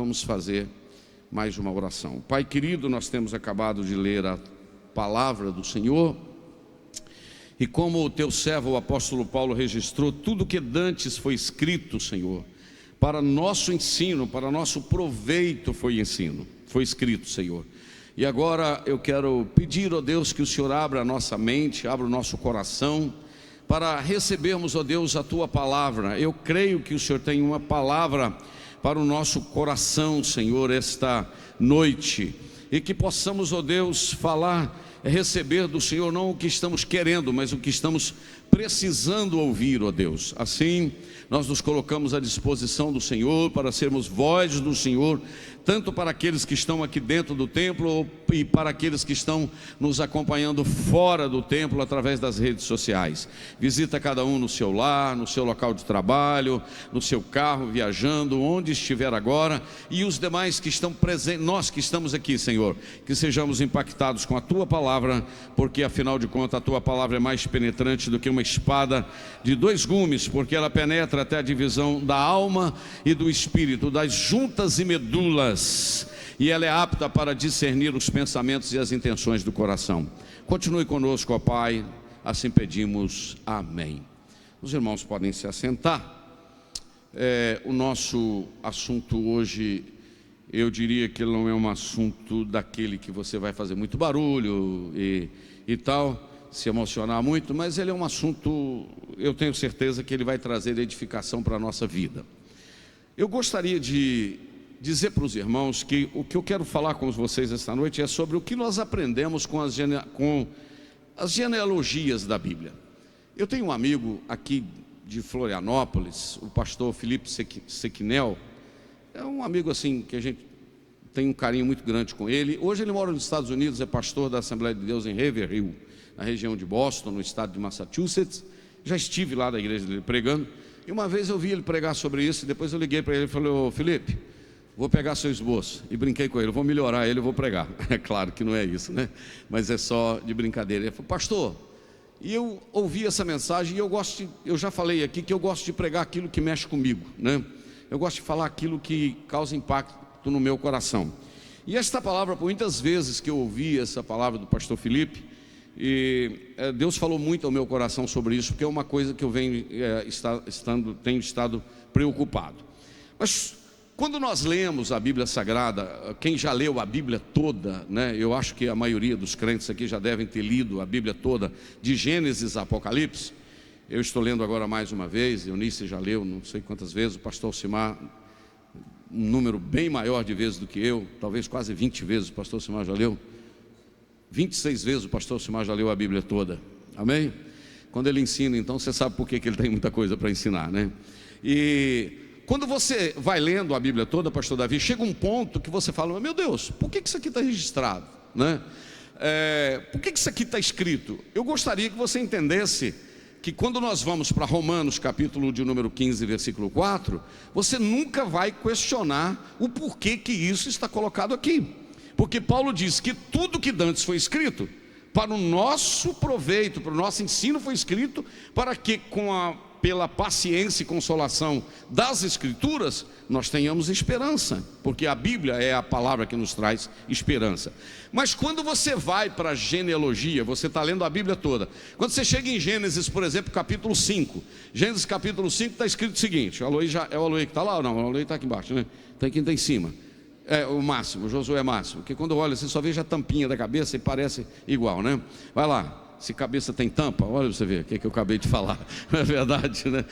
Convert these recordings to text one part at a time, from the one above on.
vamos fazer mais uma oração. Pai querido, nós temos acabado de ler a palavra do Senhor, e como o teu servo, o apóstolo Paulo, registrou, tudo que dantes foi escrito, Senhor, para nosso ensino, para nosso proveito foi escrito, Senhor. E agora eu quero pedir, ó Deus, que o Senhor abra a nossa mente, abra o nosso coração, para recebermos, ó Deus, a tua palavra. Eu creio que o Senhor tem uma palavra para o nosso coração, Senhor, esta noite, e que possamos, ó Deus, receber do Senhor não o que estamos querendo, mas o que estamos precisando ouvir, ó Deus. Assim, nós nos colocamos à disposição do Senhor para sermos vozes do Senhor, tanto para aqueles que estão aqui dentro do templo e para aqueles que estão nos acompanhando fora do templo através das redes sociais. Visita cada um no seu lar, no seu local de trabalho, no seu carro, viajando, onde estiver agora, e os demais que estão presentes, nós que estamos aqui, Senhor, que sejamos impactados com a tua palavra, porque afinal de contas a tua palavra é mais penetrante do que uma espada de dois gumes, porque ela penetra até a divisão da alma e do espírito, das juntas e medulas, e ela é apta para discernir os pensamentos e as intenções do coração. Continue conosco, ó Pai, assim pedimos, amém. Os irmãos podem se assentar. O nosso assunto hoje, eu diria que não é um assunto daquele que você vai fazer muito barulho e tal, se emocionar muito, mas ele é um assunto, eu tenho certeza que ele vai trazer edificação para a nossa vida. Eu gostaria de dizer para os irmãos que o que eu quero falar com vocês esta noite é sobre o que nós aprendemos com as genealogias da Bíblia. Eu tenho um amigo aqui de Florianópolis, o pastor Felipe Sequinel. É um amigo assim que a gente tem um carinho muito grande com ele. Hoje ele mora nos Estados Unidos, é pastor da Assembleia de Deus em Haverhill, na região de Boston, no estado de Massachusetts. Já estive lá na igreja dele pregando, e uma vez eu vi ele pregar sobre isso, e depois eu liguei para ele e falei: ô Felipe, vou pegar seu esboço, e brinquei com ele, vou melhorar ele, eu vou pregar. É claro que não é isso, né? Mas é só de brincadeira. Ele falou: pastor, e eu ouvi essa mensagem, e eu já falei aqui que eu gosto de pregar aquilo que mexe comigo, né? Eu gosto de falar aquilo que causa impacto no meu coração. E esta palavra, por muitas vezes que eu ouvi essa palavra do pastor Felipe, Deus falou muito ao meu coração sobre isso, porque é uma coisa que eu tenho estado preocupado. Mas quando nós lemos a Bíblia Sagrada, quem já leu a Bíblia toda, né? Eu acho que a maioria dos crentes aqui já devem ter lido a Bíblia toda, de Gênesis a Apocalipse. Eu estou lendo agora mais uma vez, Eunice já leu não sei quantas vezes, o pastor Alcimar um número bem maior de vezes do que eu, talvez quase 20 vezes o pastor Alcimar já leu. 26 vezes o pastor Alcimar já leu a Bíblia toda, amém? Quando ele ensina, então você sabe por que ele tem muita coisa para ensinar, né? E quando você vai lendo a Bíblia toda, pastor Davi, chega um ponto que você fala: meu Deus, por que isso aqui está registrado, né? Por que isso aqui está escrito? Eu gostaria que você entendesse que quando nós vamos para Romanos, capítulo de número 15, versículo 4, você nunca vai questionar o porquê que isso está colocado aqui. Porque Paulo diz que tudo que dantes foi escrito para o nosso proveito, para o nosso ensino foi escrito, para que pela paciência e consolação das Escrituras nós tenhamos esperança, porque a Bíblia é a palavra que nos traz esperança. Mas quando você vai para a genealogia, você está lendo a Bíblia toda, quando você chega em Gênesis, por exemplo, capítulo 5, Gênesis capítulo 5 está escrito o seguinte: o Aloí é o Aloí que está lá ou não? O Aloí está aqui embaixo, né? Tem quem está em cima. O Máximo, o Josué Máximo, porque quando olha você só veja a tampinha da cabeça e parece igual, né? Vai lá, se cabeça tem tampa, olha você ver o que eu acabei de falar, não é verdade, né?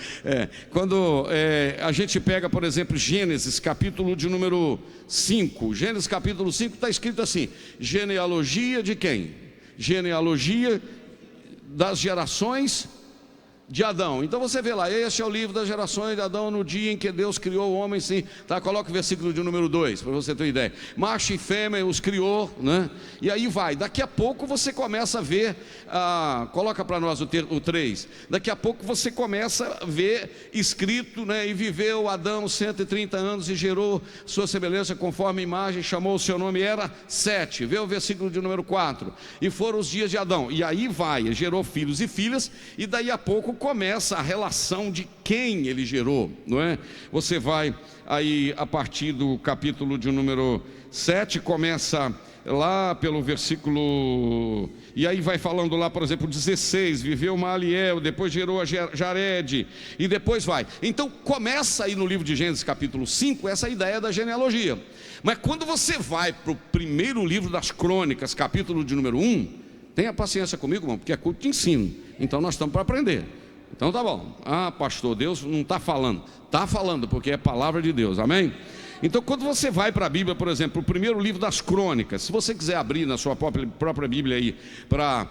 Quando a gente pega, por exemplo, Gênesis capítulo de número 5, Gênesis capítulo 5 está escrito assim: genealogia de quem? Genealogia das gerações de Adão. Então você vê lá, este é o livro das gerações de Adão no dia em que Deus criou o homem, sim, tá? Coloca o versículo de número 2, para você ter uma ideia. Macho e fêmea os criou, né? E aí vai, daqui a pouco você começa a ver, coloca para nós o 3, daqui a pouco você começa a ver escrito, né? E viveu Adão 130 anos e gerou sua semelhança conforme a imagem, chamou o seu nome, era 7, vê o versículo de número 4, e foram os dias de Adão, e aí vai, gerou filhos e filhas, e daí a pouco pouco começa a relação de quem ele gerou, não é? Você vai aí a partir do capítulo de número 7, começa lá pelo versículo, e aí vai falando lá, por exemplo, 16, viveu Maaliel, depois gerou a Jared, e depois vai. Então começa aí no livro de Gênesis capítulo 5, essa ideia da genealogia. Mas quando você vai para o primeiro livro das Crônicas, capítulo de número 1, tenha paciência comigo, irmão, porque é culto de ensino, então nós estamos para aprender. Então tá bom, pastor, Deus não está falando, porque é palavra de Deus, amém? Então, quando você vai para a Bíblia, por exemplo, o primeiro livro das Crônicas, se você quiser abrir na sua própria Bíblia aí para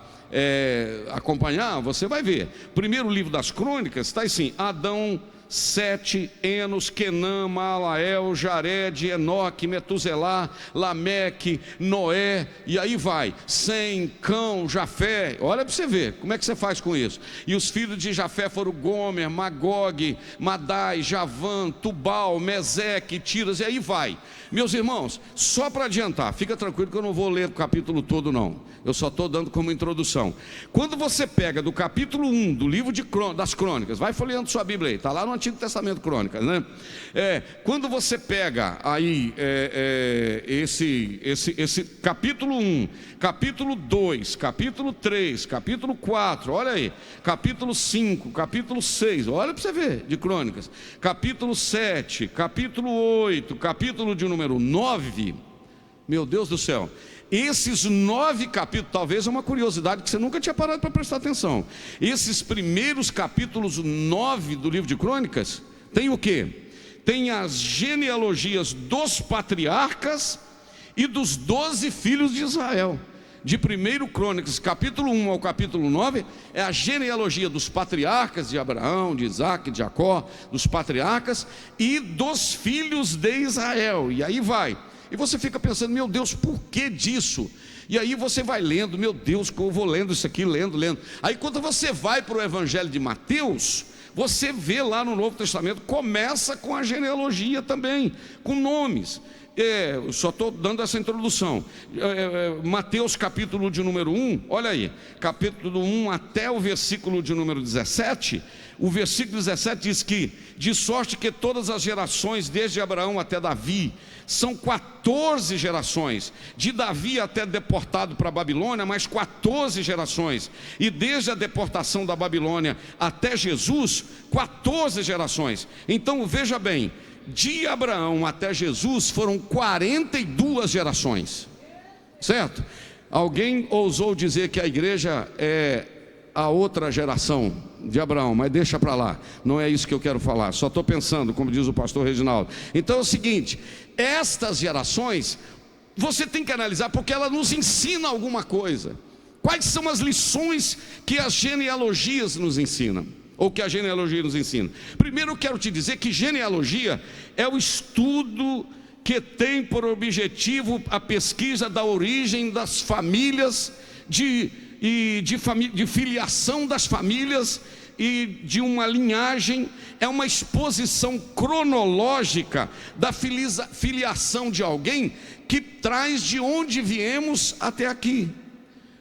acompanhar, você vai ver. Primeiro livro das Crônicas está assim: Adão, Sete, Enos, Quenã, Maalael, Jared, Enoque, Metuselá, Lameque, Noé, e aí vai, Sem, Cão, Jafé. Olha para você ver, como é que você faz com isso? E os filhos de Jafé foram Gomer, Magog, Madai, Javã, Tubal, Meseque, Tiras, e aí vai. Meus irmãos, só para adiantar, fica tranquilo que eu não vou ler o capítulo todo não, eu só estou dando como introdução. Quando você pega do capítulo 1 do livro das Crônicas, vai folheando sua Bíblia aí, está lá no Antigo Testamento, Crônicas, né? Quando você pega aí esse capítulo 1, capítulo 2, capítulo 3, capítulo 4, olha aí, capítulo 5, capítulo 6, olha para você ver, de Crônicas, capítulo 7, capítulo 8, capítulo de número 9, meu Deus do céu, esses 9 capítulos, talvez é uma curiosidade que você nunca tinha parado para prestar atenção. Esses primeiros capítulos 9 do livro de Crônicas, tem o quê? Tem as genealogias dos patriarcas e dos 12 filhos de Israel. De 1 Crônicas, capítulo 1 ao capítulo 9, é a genealogia dos patriarcas de Abraão, de Isaac, de Jacó, dos patriarcas e dos filhos de Israel. E aí vai. E você fica pensando, meu Deus, por que disso? E aí você vai lendo, meu Deus, eu vou lendo isso aqui, lendo. Aí quando você vai para o Evangelho de Mateus, você vê lá no Novo Testamento, começa com a genealogia também, com nomes. Eu só estou dando essa introdução. Mateus capítulo de número 1, olha aí, capítulo 1 até o versículo de número 17, o versículo 17 diz que, de sorte que todas as gerações, desde Abraão até Davi, são 14 gerações, de Davi até deportado para a Babilônia, mais 14 gerações, e desde a deportação da Babilônia até Jesus, 14 gerações. Então veja bem, de Abraão até Jesus foram 42 gerações, certo? Alguém ousou dizer que a igreja é a outra geração de Abraão, mas deixa para lá, não é isso que eu quero falar, só estou pensando, como diz o pastor Reginaldo. Então é o seguinte, estas gerações você tem que analisar, porque ela nos ensina alguma coisa. Quais são as lições que as genealogias nos ensinam? Ou que a genealogia nos ensina? Primeiro eu quero te dizer que genealogia é o estudo que tem por objetivo a pesquisa da origem das famílias, de filiação das famílias e de uma linhagem. É uma exposição cronológica da filiação de alguém que traz de onde viemos até aqui.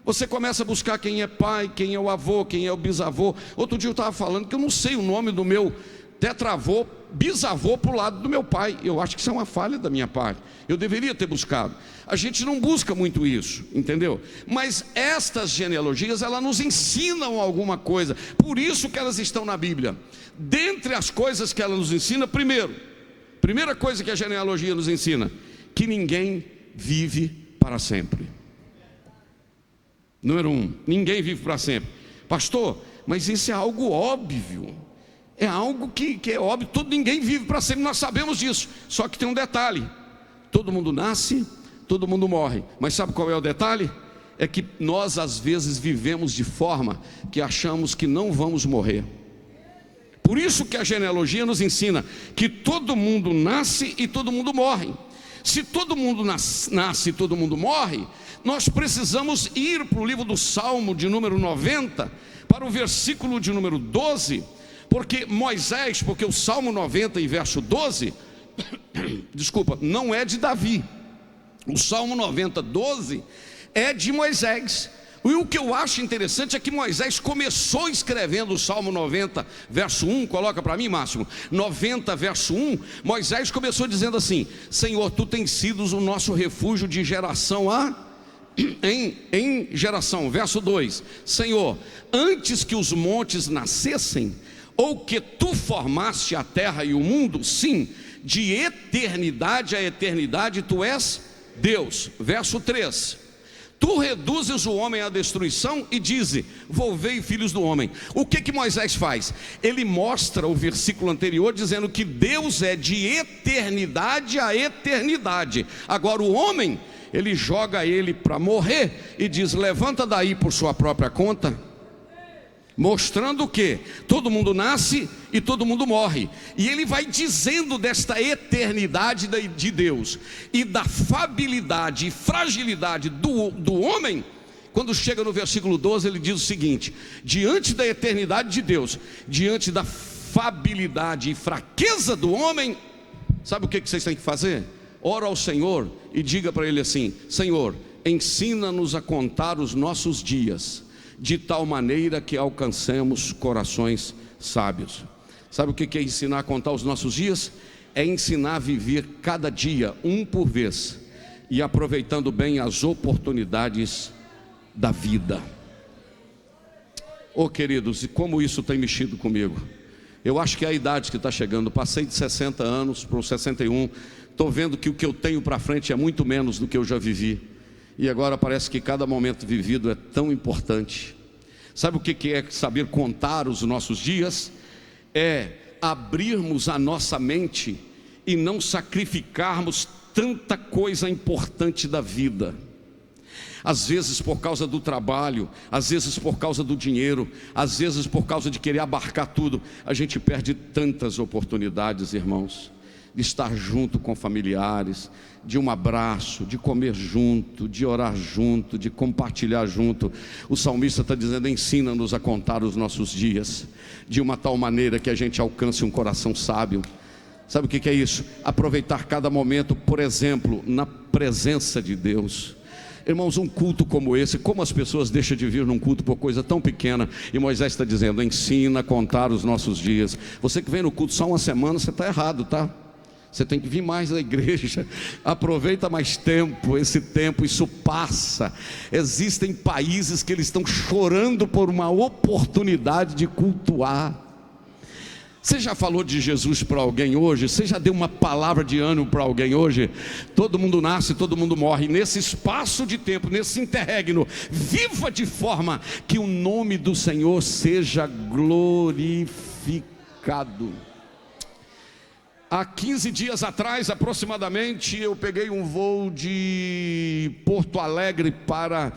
Você começa a buscar quem é pai, quem é o avô, quem é o bisavô. Outro dia eu estava falando que eu não sei o nome do meu tetravô, bisavô para o lado do meu pai. Eu acho que isso é uma falha da minha parte. Eu deveria ter buscado. A gente não busca muito isso, entendeu? Mas estas genealogias, elas nos ensinam alguma coisa. Por isso que elas estão na Bíblia. Dentre as coisas que ela nos ensina, primeira coisa que a genealogia nos ensina, que ninguém vive para sempre. Número 1, ninguém vive para sempre. Pastor, mas isso é algo óbvio. É algo que é óbvio, ninguém vive para sempre, nós sabemos disso. Só que tem um detalhe: todo mundo nasce, todo mundo morre. Mas sabe qual é o detalhe? É que nós às vezes vivemos de forma que achamos que não vamos morrer. Por isso que a genealogia nos ensina que todo mundo nasce e todo mundo morre. Se todo mundo nasce e todo mundo morre, nós precisamos ir para o livro do Salmo de número 90, para o versículo de número 12, porque o Salmo 90 e verso 12, não é de Davi. O Salmo 90, 12 é de Moisés. E o que eu acho interessante é que Moisés começou escrevendo o Salmo 90, verso 1, coloca para mim, Máximo, 90, verso 1, Moisés começou dizendo assim: Senhor, Tu tens sido o nosso refúgio de geração em geração. Verso 2, Senhor, antes que os montes nascessem, ou que Tu formaste a terra e o mundo, sim, de eternidade a eternidade Tu és Deus. Verso 3, Tu reduzes o homem à destruição e dize: volvei, filhos do homem. O que Moisés faz? Ele mostra o versículo anterior dizendo que Deus é de eternidade a eternidade. Agora o homem, ele joga ele para morrer e diz: levanta daí por sua própria conta. Mostrando que todo mundo nasce e todo mundo morre. E ele vai dizendo desta eternidade de Deus e da fabilidade e fragilidade do homem. Quando chega no versículo 12, ele diz o seguinte: diante da eternidade de Deus, diante da fabilidade e fraqueza do homem, sabe o que vocês têm que fazer? Ora ao Senhor e diga para Ele assim: Senhor, ensina-nos a contar os nossos dias, de tal maneira que alcancemos corações sábios. Sabe o que é ensinar a contar os nossos dias? É ensinar a viver cada dia, um por vez, e aproveitando bem as oportunidades da vida. Oh queridos, e como isso tem mexido comigo. Eu acho que é a idade que está chegando. Passei de 60 anos para os 61. Estou vendo que o que eu tenho para frente é muito menos do que eu já vivi. E agora parece que cada momento vivido é tão importante. Sabe o que é saber contar os nossos dias? É abrirmos a nossa mente e não sacrificarmos tanta coisa importante da vida. Às vezes por causa do trabalho, às vezes por causa do dinheiro, às vezes por causa de querer abarcar tudo, a gente perde tantas oportunidades, irmãos, de estar junto com familiares, de um abraço, de comer junto, de orar junto, de compartilhar junto. O salmista está dizendo: ensina-nos a contar os nossos dias, de uma tal maneira que a gente alcance um coração sábio. Sabe o que é isso? Aproveitar cada momento, por exemplo, na presença de Deus. Irmãos, um culto como esse, como as pessoas deixam de vir num culto por coisa tão pequena? E Moisés está dizendo: ensina a contar os nossos dias. Você que vem no culto só uma semana, você está errado, tá? Você tem que vir mais à igreja. Aproveita mais tempo, esse tempo, isso passa. Existem países que eles estão chorando por uma oportunidade de cultuar. Você já falou de Jesus para alguém hoje? Você já deu uma palavra de ânimo para alguém hoje? Todo mundo nasce, todo mundo morre. Nesse espaço de tempo, nesse interregno, viva de forma que o nome do Senhor seja glorificado. Há 15 dias atrás, aproximadamente, eu peguei um voo de Porto Alegre para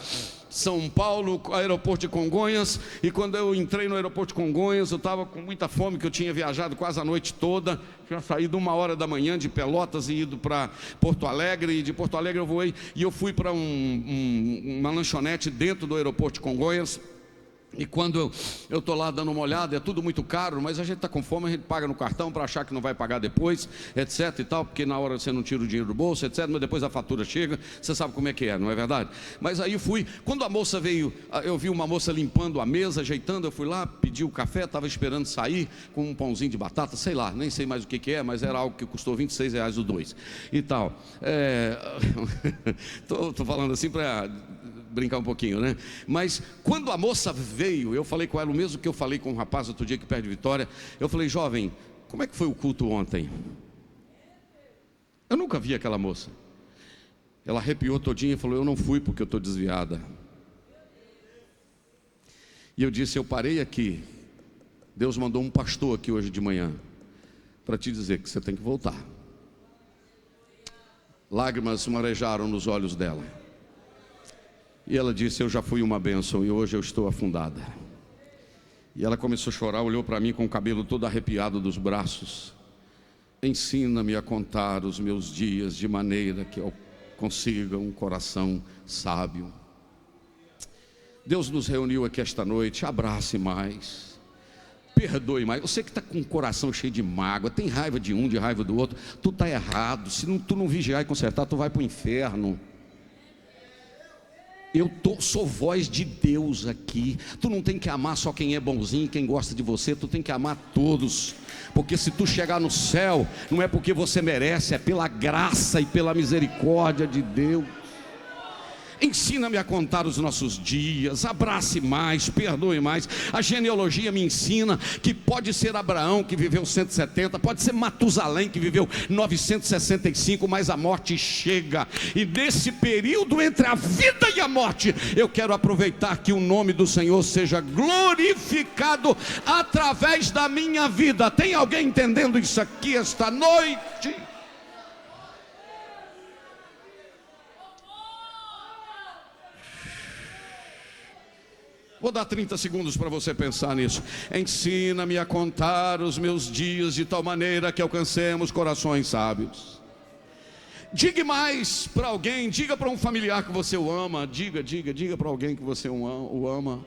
São Paulo, aeroporto de Congonhas. E quando eu entrei no aeroporto de Congonhas, eu estava com muita fome, que eu tinha viajado quase a noite toda. Tinha saído 1h da manhã de Pelotas e ido para Porto Alegre. E de Porto Alegre eu voei e eu fui para uma lanchonete dentro do aeroporto de Congonhas. E quando eu estou lá dando uma olhada, é tudo muito caro, mas a gente está com fome, a gente paga no cartão para achar que não vai pagar depois, etc e tal, porque na hora você não tira o dinheiro do bolso, etc, mas depois a fatura chega, você sabe como é que é, não é verdade? Mas aí fui, quando a moça veio, eu vi uma moça limpando a mesa, ajeitando, eu fui lá, pedi o café, estava esperando sair com um pãozinho de batata, sei lá, nem sei mais o que é, mas era algo que custou R$26 os dois, e tal. Estou falando assim para brincar um pouquinho, né? Mas quando a moça veio, eu falei com ela o mesmo que eu falei com um rapaz outro dia que perto de Vitória. Eu falei: jovem, como é que foi o culto ontem? Eu nunca vi aquela moça. Ela arrepiou todinha e falou: eu não fui porque eu estou desviada. E eu disse: eu parei aqui, Deus mandou um pastor aqui hoje de manhã para te dizer que você tem que voltar. Lágrimas marejaram nos olhos dela. E ela disse: eu já fui uma bênção e hoje eu estou afundada. E ela começou a chorar, olhou para mim com o cabelo todo arrepiado dos braços. Ensina-me a contar os meus dias de maneira que eu consiga um coração sábio. Deus nos reuniu aqui esta noite. Abrace mais, perdoe mais. Você que está com o coração cheio de mágoa, tem raiva de um, de raiva do outro, tu está errado. Se tu não vigiar e consertar, tu vai para o inferno. Sou voz de Deus aqui. Tu não tem que amar só quem é bonzinho, quem gosta de você. Tu tem que amar todos. Porque se tu chegar no céu, não é porque você merece, é pela graça e pela misericórdia de Deus. Ensina-me a contar os nossos dias, abrace mais, perdoe mais. A genealogia me ensina que pode ser Abraão, que viveu 170, pode ser Matusalém, que viveu 965, mas a morte chega. E nesse período entre a vida e a morte, eu quero aproveitar que o nome do Senhor seja glorificado através da minha vida. Tem alguém entendendo isso aqui esta noite? Vou dar 30 segundos para você pensar nisso. Ensina-me a contar os meus dias de tal maneira que alcancemos corações sábios. Diga mais para alguém, diga para um familiar que você o ama. Diga para alguém que você o ama.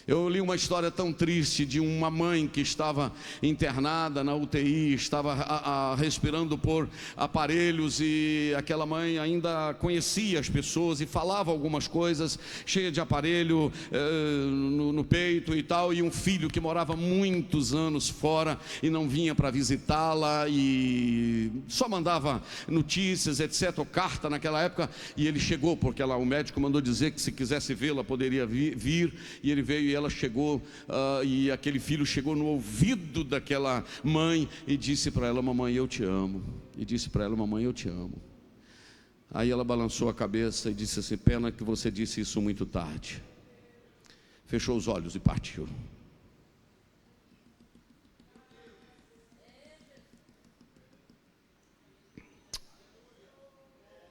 Eu li uma história tão triste de uma mãe que estava internada na UTI, estava respirando por aparelhos, e aquela mãe ainda conhecia as pessoas e falava algumas coisas, cheia de aparelho no peito e tal, e um filho que morava muitos anos fora e não vinha para visitá-la e só mandava notícias, etc, ou carta naquela época, e ele chegou, porque o médico mandou dizer que se quisesse vê-la poderia vir, e ele veio e ela chegou, e aquele filho chegou no ouvido daquela mãe e disse para ela: mamãe, eu te amo. E disse para ela: mamãe, eu te amo. Aí ela balançou a cabeça e disse assim: pena que você disse isso muito tarde. Fechou os olhos e partiu.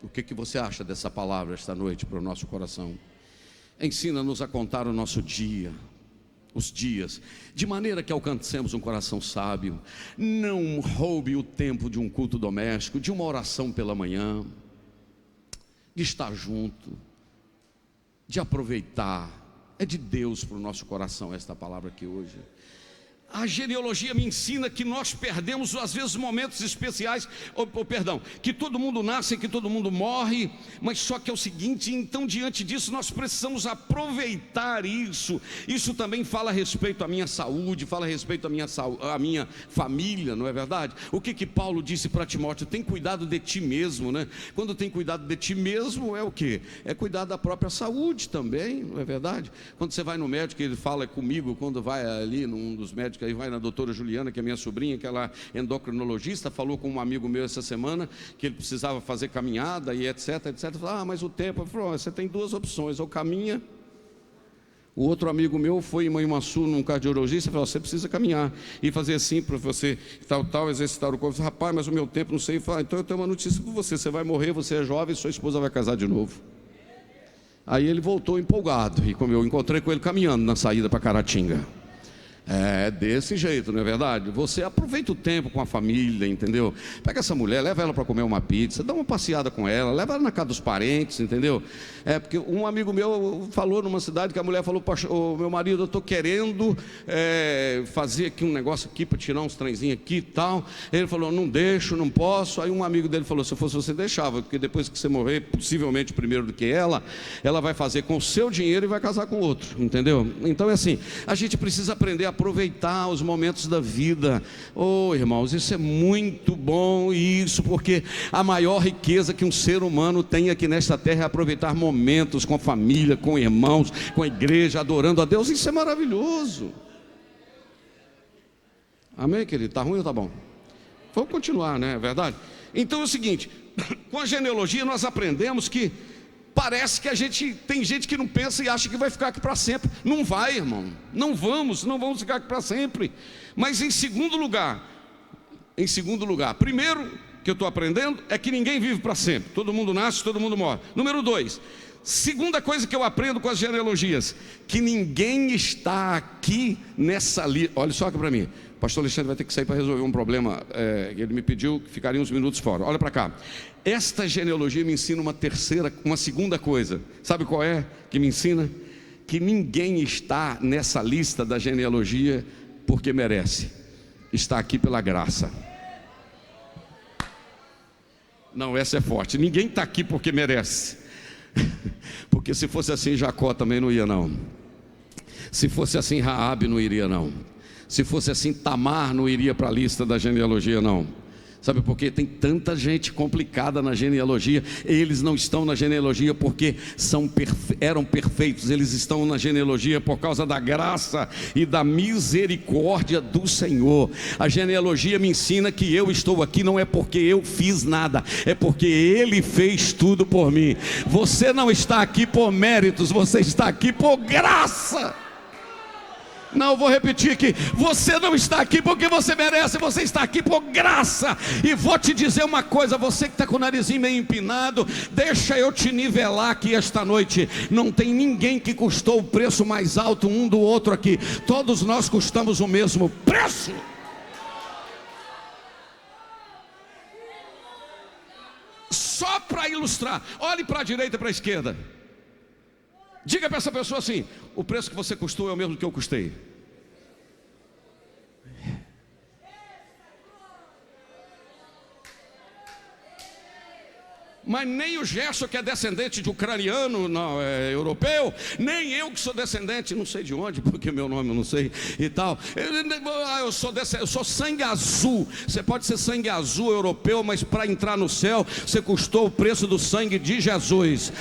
O que você acha dessa palavra esta noite para o nosso coração? Ensina-nos a contar o nosso dia, os dias, de maneira que alcancemos um coração sábio. Não roube o tempo de um culto doméstico, de uma oração pela manhã, de estar junto, de aproveitar. É de Deus para o nosso coração esta palavra aqui hoje. A genealogia me ensina que nós perdemos às vezes momentos especiais, que todo mundo nasce, que todo mundo morre, mas só que é o seguinte, então diante disso nós precisamos aproveitar isso. Isso também fala a respeito à minha saúde, fala a respeito à minha família, não é verdade? O que Paulo disse para Timóteo? Tem cuidado de ti mesmo, né? Quando tem cuidado de ti mesmo, é o quê? É cuidar da própria saúde também, não é verdade? Quando você vai no médico, ele fala comigo, quando vai ali num dos médicos, aí vai na doutora Juliana, que é minha sobrinha, que ela é endocrinologista, falou com um amigo meu essa semana, que ele precisava fazer caminhada e etc, falou: mas o tempo, eu falei: você tem duas opções, ou caminha. O outro amigo meu foi em Manhuaçu, num cardiologista, falou: você precisa caminhar, e fazer assim, para você, tal, exercitar o corpo. Eu falei: rapaz, mas o meu tempo não sei. Falei: então eu tenho uma notícia para você, você vai morrer, você é jovem, sua esposa vai casar de novo. Aí ele voltou empolgado, e como eu encontrei com ele caminhando na saída para Caratinga. É desse jeito, não é verdade? Você aproveita o tempo com a família, entendeu? Pega essa mulher, leva ela para comer uma pizza, dá uma passeada com ela, leva ela na casa dos parentes, entendeu? Porque um amigo meu falou numa cidade que a mulher falou: meu marido, eu estou querendo fazer aqui um negócio aqui para tirar uns trenzinhos aqui e tal. Ele falou: não deixo, não posso. Aí um amigo dele falou: se fosse você deixava, porque depois que você morrer, possivelmente primeiro do que ela vai fazer com o seu dinheiro e vai casar com outro, entendeu? Então é assim, a gente precisa aprender a aproveitar os momentos da vida. Irmãos, isso é muito bom, isso porque a maior riqueza que um ser humano tem aqui nesta terra é aproveitar momentos com a família, com irmãos, com a igreja, adorando a Deus. Isso é maravilhoso. Amém, querido? Está ruim ou está bom? Vamos continuar, né? É verdade? Então é o seguinte, com a genealogia nós aprendemos que parece que tem gente que não pensa e acha que vai ficar aqui para sempre. Não vai, irmão. Não vamos ficar aqui para sempre. Mas em segundo lugar, primeiro que eu estou aprendendo é que ninguém vive para sempre. Todo mundo nasce, todo mundo morre. Número 2, segunda coisa que eu aprendo com as genealogias, que ninguém está aqui nessa lista. Olha só aqui para mim. O pastor Alexandre vai ter que sair para resolver um problema. Ele me pediu que ficaria uns minutos fora. Olha para cá. Esta genealogia me ensina uma segunda coisa. Sabe qual é que me ensina? Que ninguém está nessa lista da genealogia porque merece. Está aqui pela graça. Não, essa é forte. Ninguém está aqui porque merece. Porque se fosse assim, Jacó também não ia não. Se fosse assim, Raabe não iria não. Se fosse assim, Tamar não iria para a lista da genealogia não. Sabe por quê? Tem tanta gente complicada na genealogia. Eles não estão na genealogia porque eram perfeitos. Eles estão na genealogia por causa da graça e da misericórdia do Senhor. A genealogia me ensina que eu estou aqui não é porque eu fiz nada, é porque Ele fez tudo por mim. Você não está aqui por méritos, você está aqui por graça. Não, eu vou repetir aqui. Você não está aqui porque você merece, você está aqui por graça. E vou te dizer uma coisa, você que está com o narizinho meio empinado, deixa eu te nivelar aqui esta noite. Não tem ninguém que custou o preço mais alto um do outro aqui. Todos nós custamos o mesmo preço. Só para ilustrar, olhe para a direita e para a esquerda. Diga para essa pessoa assim: o preço que você custou é o mesmo que eu custei. Mas nem o Gerson, que é descendente de ucraniano, não, é europeu, nem eu que sou descendente, não sei de onde, porque meu nome eu não sei e tal. Eu sou sangue azul. Você pode ser sangue azul europeu, mas para entrar no céu, você custou o preço do sangue de Jesus.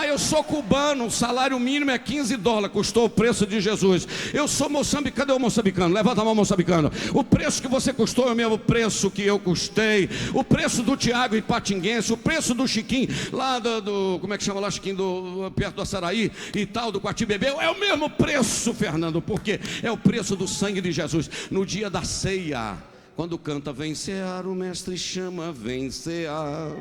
Eu sou cubano, o salário mínimo é $15, custou o preço de Jesus. Eu sou moçambicano, cadê o moçambicano? Levanta a mão, moçambicano. O preço que você custou é o mesmo preço que eu custei. O preço do Tiago Ipatinguense, o preço do Chiquinho, lá como é que chama lá, Chiquinho, perto do Açaraí e tal, do Quatibebeu, é o mesmo preço, Fernando, porque é o preço do sangue de Jesus. No dia da ceia, quando canta vem cear, o mestre chama vem cear.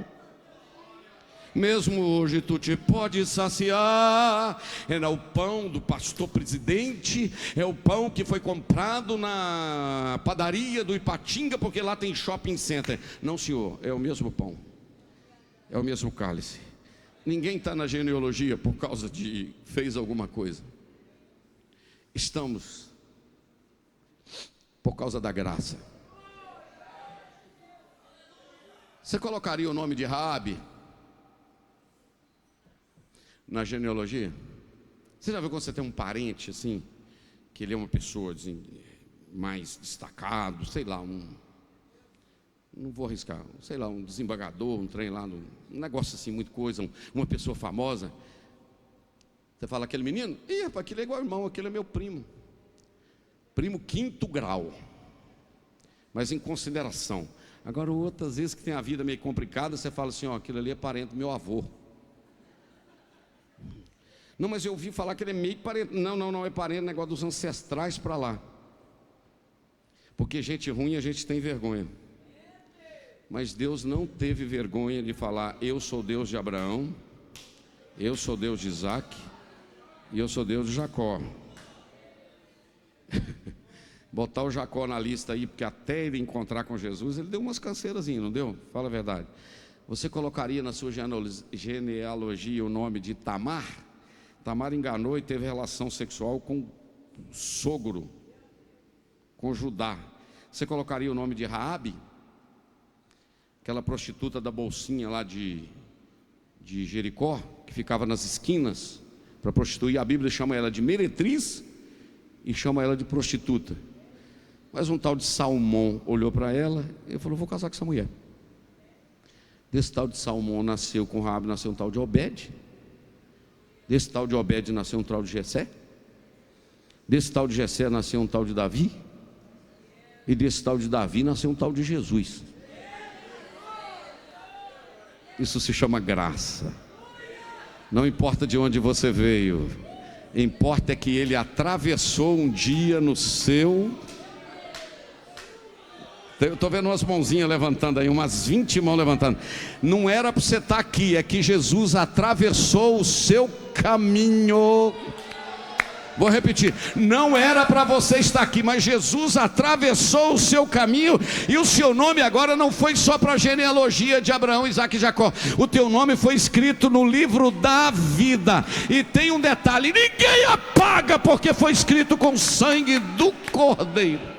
Mesmo hoje tu te pode saciar. É o pão do pastor presidente, é o pão que foi comprado na padaria do Ipatinga, porque lá tem shopping center. Não, senhor, é o mesmo pão, é o mesmo cálice. Ninguém está na genealogia por causa de fez alguma coisa. Estamos por causa da graça. Você colocaria o nome de Raabe na genealogia? Você já viu quando você tem um parente assim, que ele é uma pessoa assim, mais destacado, sei lá, não vou arriscar, sei lá, um desembargador, um trem lá, um negócio assim, muita coisa, uma pessoa famosa. Você fala, aquele menino? Ih, rapaz, aquele é igual irmão, aquele é meu primo. Primo 5º grau. Mas em consideração. Agora, outras vezes que tem a vida meio complicada, você fala assim, ó, aquilo ali é parente do meu avô. Não, mas eu ouvi falar que ele é meio parente. Não é parente, negócio dos ancestrais para lá. Porque gente ruim a gente tem vergonha. Mas Deus não teve vergonha de falar, eu sou Deus de Abraão, eu sou Deus de Isaac, e eu sou Deus de Jacó. Botar o Jacó na lista aí, porque até ele encontrar com Jesus, ele deu umas canseirazinhas, não deu? Fala a verdade. Você colocaria na sua genealogia o nome de Tamar? Tamar enganou e teve relação sexual com o sogro, com Judá. Você colocaria o nome de Raabe? Aquela prostituta da bolsinha lá de Jericó, que ficava nas esquinas para prostituir. A Bíblia chama ela de meretriz e chama ela de prostituta. Mas um tal de Salmão olhou para ela e falou, vou casar com essa mulher. Desse tal de Salmão nasceu com Raabe, nasceu um tal de Obed. Desse tal de Obed nasceu um tal de Jessé. Desse tal de Jessé nasceu um tal de Davi. E desse tal de Davi nasceu um tal de Jesus. Isso se chama graça. Não importa de onde você veio, importa é que ele atravessou um dia no seu. Eu estou vendo umas mãozinhas levantando aí, umas 20 mãos levantando. Não era para você estar aqui, é que Jesus atravessou o seu caminho. Vou repetir, não era para você estar aqui, mas Jesus atravessou o seu caminho, e o seu nome agora não foi só para a genealogia de Abraão, Isaac e Jacó. O teu nome foi escrito no livro da vida. E tem um detalhe, ninguém apaga, porque foi escrito com sangue do Cordeiro.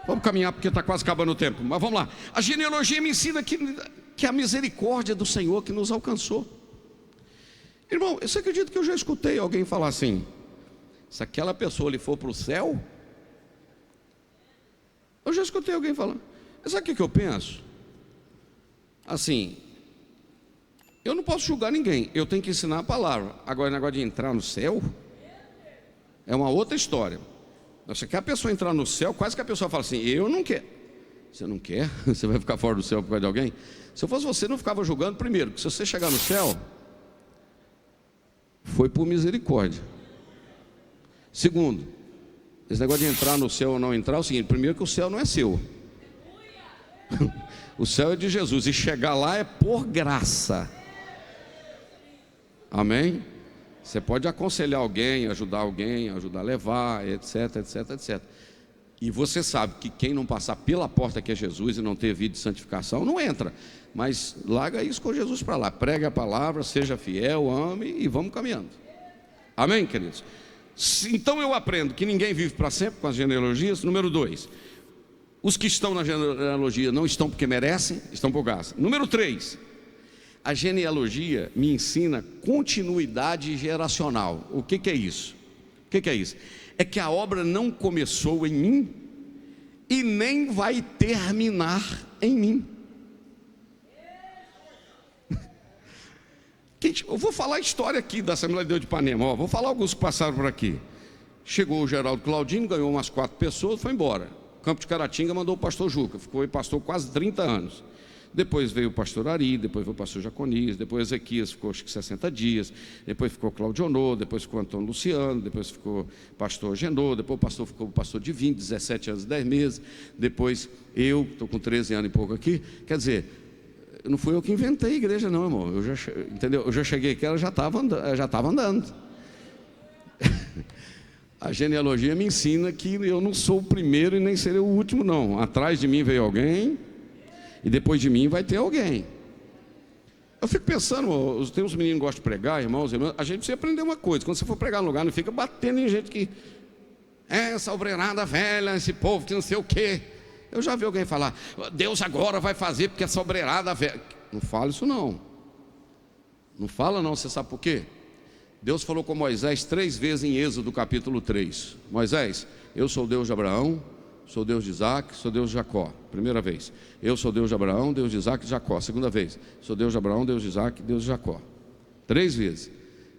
Vamos caminhar porque está quase acabando o tempo. Mas vamos lá. A genealogia me ensina que a misericórdia do Senhor que nos alcançou. Irmão, você acredita que eu já escutei alguém falar assim: se aquela pessoa lhe for para o céu? Eu já escutei alguém falando. Sabe o que eu penso? Assim, eu não posso julgar ninguém, eu tenho que ensinar a palavra. Agora, o negócio de entrar no céu é uma outra história. Você quer a pessoa entrar no céu, quase que a pessoa fala assim: eu não quero. Você não quer? Você vai ficar fora do céu por causa de alguém? Se eu fosse você, não ficava julgando. Primeiro, porque se você chegar no céu, foi por misericórdia. Segundo, esse negócio de entrar no céu ou não entrar é o seguinte: primeiro que o céu não é seu. O céu é de Jesus, e chegar lá é por graça. Amém? Você pode aconselhar alguém, ajudar a levar, etc, etc, etc. E você sabe que quem não passar pela porta que é Jesus e não ter vida de santificação, não entra. Mas larga isso com Jesus para lá. Pregue a palavra, seja fiel, ame e vamos caminhando. Amém, queridos? Então eu aprendo que ninguém vive para sempre com as genealogias. Número 2, os que estão na genealogia não estão porque merecem, estão por graça. Número 3, a genealogia me ensina continuidade geracional. O que é isso? O que é isso? É que a obra não começou em mim e nem vai terminar em mim. Eu vou falar a história aqui da Assembleia de Deus de Ipanema. Vou falar alguns que passaram por aqui. Chegou o Geraldo Claudino, ganhou umas 4 pessoas, foi embora. Campo de Caratinga mandou o pastor Juca, ficou pastor quase 30 anos. Depois veio o pastor Ari, depois veio o pastor Jaconias, depois Ezequias ficou acho que 60 dias, depois ficou Claudionô, depois ficou Antônio Luciano, depois ficou pastor Genô, depois o pastor ficou pastor Divino, 17 anos e 10 meses, depois eu, estou com 13 anos e pouco aqui. Quer dizer, não fui eu que inventei a igreja não, irmão. Entendeu? Eu já cheguei aqui, ela já estava andando. A genealogia me ensina que eu não sou o primeiro e nem serei o último não. Atrás de mim veio alguém e depois de mim vai ter alguém. Eu fico pensando, tem uns meninos que gostam de pregar, irmãos, a gente precisa aprender uma coisa: quando você for pregar no lugar, não fica batendo em gente que essa obreirada velha, esse povo que não sei o quê. Eu já vi alguém falar: Deus agora vai fazer porque essa obreirada velha. Não fala isso não. Não fala não, você sabe por quê? Deus falou com Moisés 3 vezes em Êxodo capítulo 3. Moisés, eu sou o Deus de Abraão, sou Deus de Isaac, sou Deus de Jacó. Primeira vez. Eu sou Deus de Abraão, Deus de Isaac e de Jacó. Segunda vez. Sou Deus de Abraão, Deus de Isaac, Deus de Jacó. 3 vezes.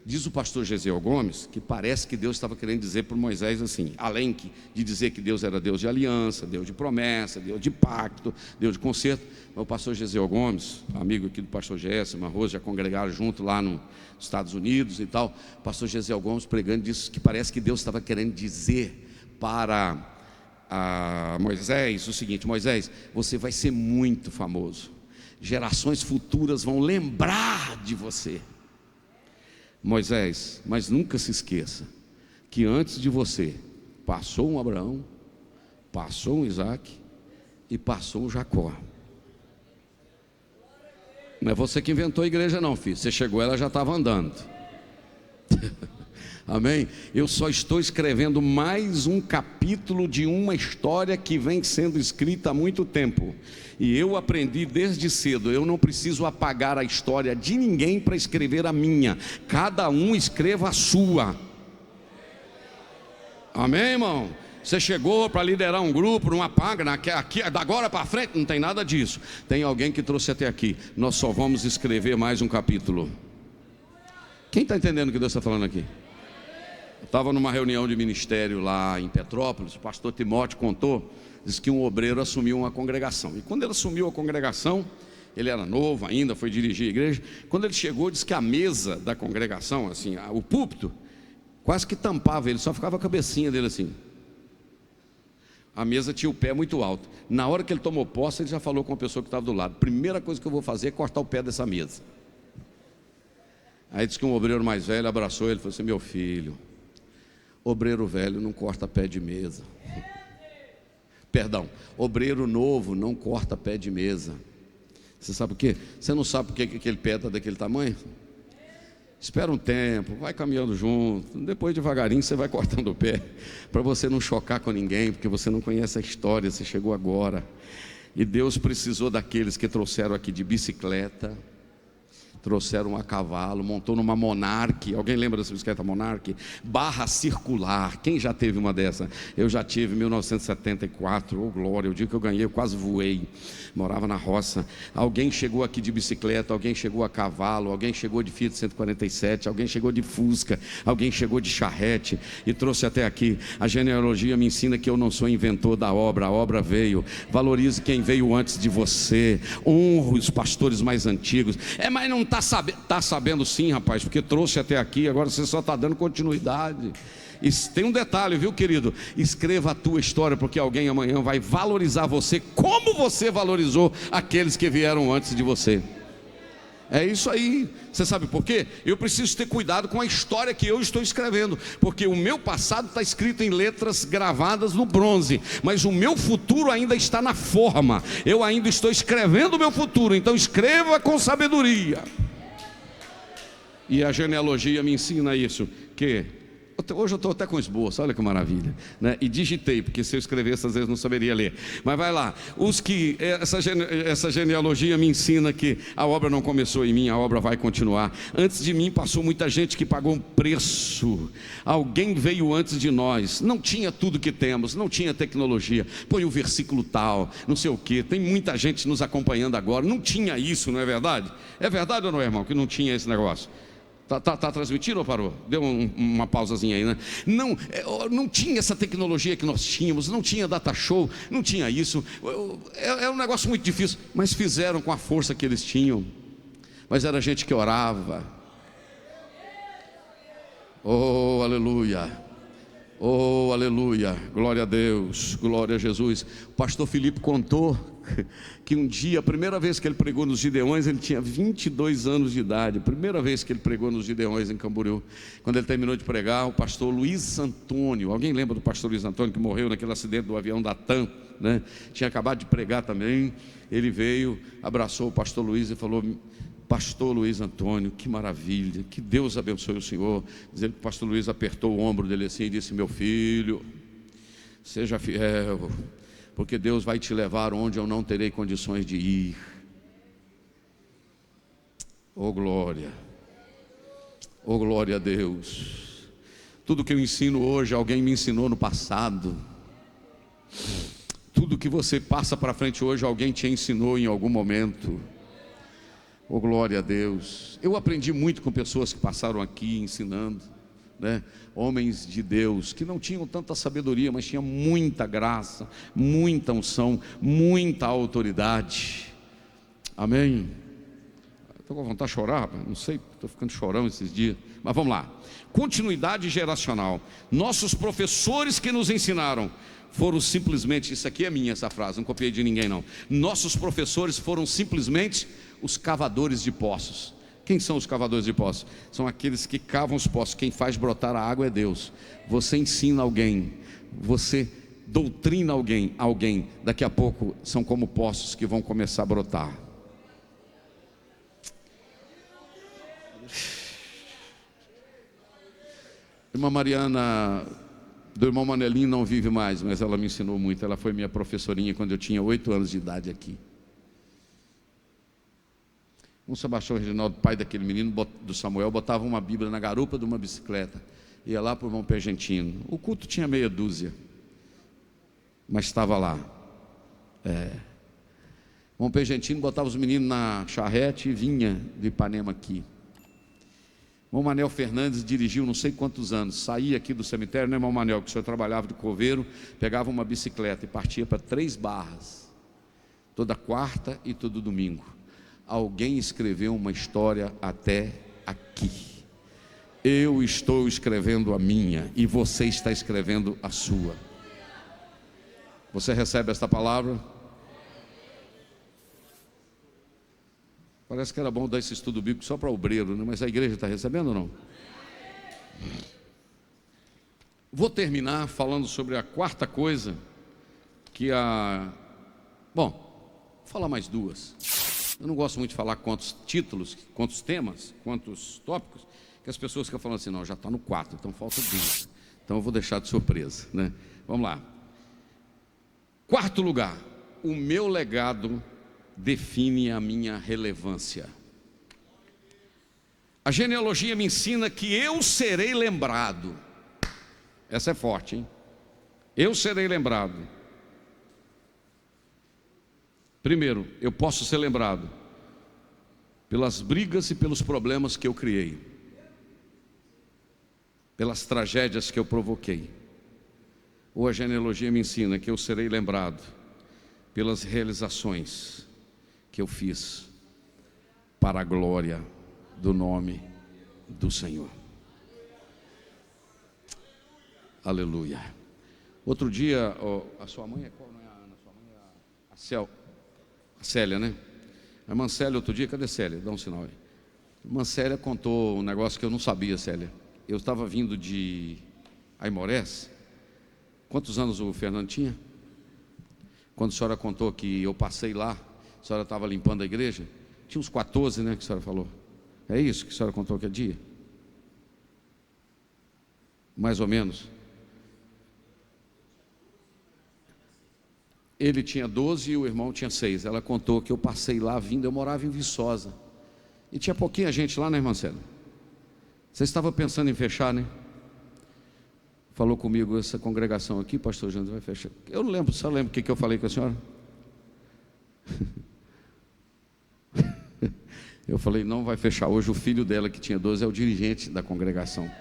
Diz o pastor Gesiel Gomes que parece que Deus estava querendo dizer para Moisés assim, além de dizer que Deus era Deus de aliança, Deus de promessa, Deus de pacto, Deus de conserto. Mas o pastor Gesiel Gomes, amigo aqui do pastor Gerson, Rose, já congregaram junto lá nos Estados Unidos e tal. O pastor Gesiel Gomes pregando disse que parece que Deus estava querendo dizer para Moisés o seguinte: Moisés, você vai ser muito famoso, gerações futuras vão lembrar de você. Moisés, mas nunca se esqueça que antes de você passou um Abraão, passou um Isaac e passou um Jacó. Não é você que inventou a igreja não, filho. Você chegou, ela já estava andando. Amém? Eu só estou escrevendo mais um capítulo de uma história que vem sendo escrita há muito tempo. E eu aprendi desde cedo, eu não preciso apagar a história de ninguém para escrever a minha. Cada um escreva a sua. Amém, irmão? Você chegou para liderar um grupo, não apaga, aqui, da agora para frente, não tem nada disso. Tem alguém que trouxe até aqui. Nós só vamos escrever mais um capítulo. Quem está entendendo o que Deus está falando aqui? Eu estava numa reunião de ministério lá em Petrópolis. O pastor Timóteo contou, disse que um obreiro assumiu uma congregação. E quando ele assumiu a congregação, ele era novo ainda, foi dirigir a igreja. Quando ele chegou, disse que a mesa da congregação, assim, o púlpito, quase que tampava ele, só ficava a cabecinha dele assim. A mesa tinha o pé muito alto. Na hora que ele tomou posse, ele já falou com a pessoa que estava do lado: primeira coisa que eu vou fazer é cortar o pé dessa mesa. Aí disse que um obreiro mais velho abraçou ele e falou assim: meu filho, obreiro velho não corta pé de mesa. Perdão, obreiro novo não corta pé de mesa. Você sabe por quê? Você não sabe por que aquele pé está daquele tamanho? Espera um tempo, vai caminhando junto, depois devagarinho você vai cortando o pé, para você não chocar com ninguém, porque você não conhece a história, você chegou agora. E Deus precisou daqueles que trouxeram aqui de bicicleta, trouxeram a cavalo, montou numa Monarch. Alguém lembra dessa bicicleta Monarch? Barra circular. Quem já teve uma dessa? Eu já tive em 1974. Oh glória, o dia que eu ganhei eu quase voei. Morava na roça. Alguém chegou aqui de bicicleta, alguém chegou a cavalo, alguém chegou de Fiat 147, alguém chegou de Fusca, alguém chegou de charrete e trouxe até aqui. A genealogia me ensina que eu não sou inventor da obra, a obra veio. Valorize quem veio antes de você. Honre os pastores mais antigos. Mas não está sabendo sim, rapaz, porque trouxe até aqui, agora você só está dando continuidade. E tem um detalhe, viu, querido? Escreva a tua história, porque alguém amanhã vai valorizar você como você valorizou aqueles que vieram antes de você. É isso aí. Você sabe por quê? Eu preciso ter cuidado com a história que eu estou escrevendo, porque o meu passado está escrito em letras gravadas no bronze, mas o meu futuro ainda está na forma. Eu ainda estou escrevendo o meu futuro, então escreva com sabedoria. E a genealogia me ensina isso, que hoje eu estou até com esboço, olha que maravilha, né? E digitei, porque se eu escrevesse às vezes não saberia ler. Mas vai lá, essa genealogia me ensina que a obra não começou em mim, a obra vai continuar. Antes de mim passou muita gente que pagou um preço. Alguém veio antes de nós, não tinha tudo que temos, não tinha tecnologia. Põe o versículo tal, não sei o que. Tem muita gente nos acompanhando agora, não tinha isso, não é verdade? É verdade ou não, irmão, que não tinha esse negócio? Tá transmitindo ou parou? Deu uma pausazinha aí, né? Não tinha essa tecnologia que nós tínhamos, não tinha data show, não tinha isso. É um negócio muito difícil, mas fizeram com a força que eles tinham. Mas era gente que orava. Oh, aleluia. Oh, aleluia, glória a Deus, glória a Jesus. O pastor Filipe contou que um dia, a primeira vez que ele pregou nos Gideões, ele tinha 22 anos de idade. A primeira vez que ele pregou nos Gideões em Camboriú. Quando ele terminou de pregar, o pastor Luiz Antônio, alguém lembra do pastor Luiz Antônio que morreu naquele acidente do avião da TAM, né? Tinha acabado de pregar também. Ele veio, abraçou o pastor Luiz e falou: pastor Luiz Antônio, que maravilha, que Deus abençoe o senhor. Dizendo que o pastor Luiz apertou o ombro dele assim e disse: meu filho, seja fiel, porque Deus vai te levar onde eu não terei condições de ir. Oh glória, oh glória a Deus. Tudo que eu ensino hoje, alguém me ensinou no passado. Tudo que você passa para frente hoje, alguém te ensinou em algum momento. Oh glória a Deus. Eu aprendi muito com pessoas que passaram aqui ensinando, né? Homens de Deus que não tinham tanta sabedoria, mas tinham muita graça, muita unção, muita autoridade. Amém. Estou com vontade de chorar, não sei, estou ficando chorão esses dias. Mas vamos lá. Continuidade geracional. Nossos professores que nos ensinaram foram simplesmente, isso aqui é minha essa frase, não copiei de ninguém não. Nossos professores foram simplesmente os cavadores de poços. Quem são os cavadores de poços? São aqueles que cavam os poços. Quem faz brotar a água é Deus. Você ensina alguém, você doutrina alguém, daqui a pouco são como poços que vão começar a brotar. Irmã Mariana, do irmão Manelinho, não vive mais, mas ela me ensinou muito. Ela foi minha professorinha quando eu tinha 8 anos de idade aqui. Um Sebastião Reginaldo, pai daquele menino, do Samuel, botava uma Bíblia na garupa de uma bicicleta, ia lá para o irmão Pergentino. O culto tinha meia dúzia, mas estava lá. O irmão Pergentino botava os meninos na charrete e vinha de Ipanema aqui. O irmão Manel Fernandes dirigiu não sei quantos anos, saía aqui do cemitério, né, irmão Manel, que o senhor trabalhava de coveiro, pegava uma bicicleta e partia para 3 Barras, toda quarta e todo domingo. Alguém escreveu uma história até aqui. Eu estou escrevendo a minha e você está escrevendo a sua. Você recebe esta palavra? Parece que era bom dar esse estudo bíblico só para obreiro, né? Mas a igreja está recebendo ou não? Vou terminar falando sobre a quarta coisa Bom, vou falar mais duas. Eu não gosto muito de falar quantos títulos, quantos temas, quantos tópicos. que as pessoas ficam falando assim, não, já está no 4, então falta 2. Então eu vou deixar de surpresa, né? Vamos lá. Quarto lugar, o meu legado define a minha relevância. A genealogia me ensina que eu serei lembrado. Essa é forte, hein? Eu serei lembrado. Primeiro, eu posso ser lembrado pelas brigas e pelos problemas que eu criei, pelas tragédias que eu provoquei. Ou a genealogia me ensina que eu serei lembrado pelas realizações que eu fiz para a glória do nome do Senhor. Aleluia. Outro dia, a sua mãe é qual? Não é a Ana, sua mãe é a Célia, né? A irmã Célia, outro dia, cadê Célia? Dá um sinal aí. A irmã Célia contou um negócio que eu não sabia, Célia. Eu estava vindo de Aimorés. Quantos anos o Fernando tinha? Quando a senhora contou que eu passei lá, a senhora estava limpando a igreja? Tinha uns 14, né, que a senhora falou. É isso que a senhora contou aquele dia? Mais ou menos. Ele tinha 12 e o irmão tinha 6. Ela contou que eu passei lá vindo, eu morava em Viçosa. E tinha pouquinha gente lá, né, irmã Célia? Você estava pensando em fechar, né? Falou comigo, essa congregação aqui, pastor Jânio, vai fechar. Eu não lembro, você lembra o que eu falei com a senhora? Eu falei, não vai fechar. Hoje o filho dela, que tinha 12, é o dirigente da congregação.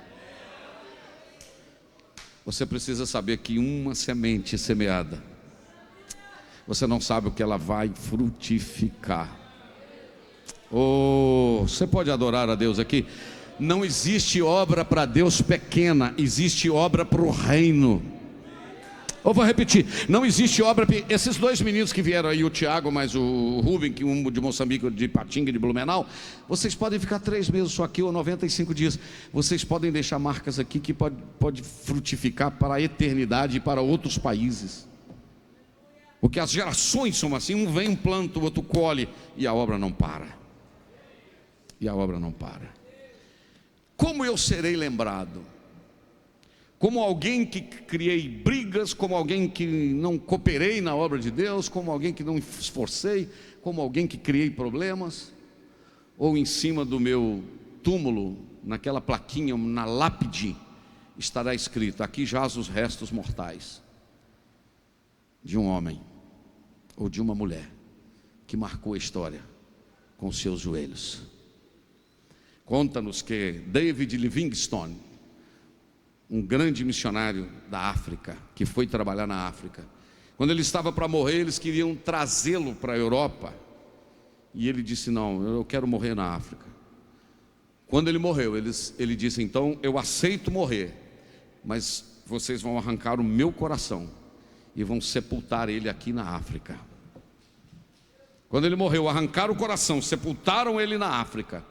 Você precisa saber que uma semente semeada, você não sabe o que ela vai frutificar. Oh, você pode adorar a Deus aqui? Não existe obra para Deus pequena, existe obra para o reino. Eu vou repetir, não existe obra. Esses dois meninos que vieram aí, o Tiago mais o Rubem, que um de Moçambique, de Patinga, de Blumenau, vocês podem ficar 3 meses só aqui ou 95 dias. Vocês podem deixar marcas aqui que pode frutificar para a eternidade e para outros países. Porque as gerações são assim, um vem, um planta, o outro colhe, e a obra não para. E a obra não para. Como eu serei lembrado? Como alguém que criei brigas, como alguém que não cooperei na obra de Deus, como alguém que não esforcei, como alguém que criei problemas? Ou em cima do meu túmulo, naquela plaquinha, na lápide, estará escrito: aqui jaz os restos mortais de um homem ou de uma mulher que marcou a história com os seus joelhos. Conta-nos que David Livingstone, um grande missionário da África, que foi trabalhar na África, quando ele estava para morrer, eles queriam trazê-lo para a Europa, e ele disse: não, eu quero morrer na África. Quando ele morreu, ele disse: então eu aceito morrer, mas vocês vão arrancar o meu coração e vão sepultar ele aqui na África. Quando ele morreu, arrancaram o coração, sepultaram ele na África,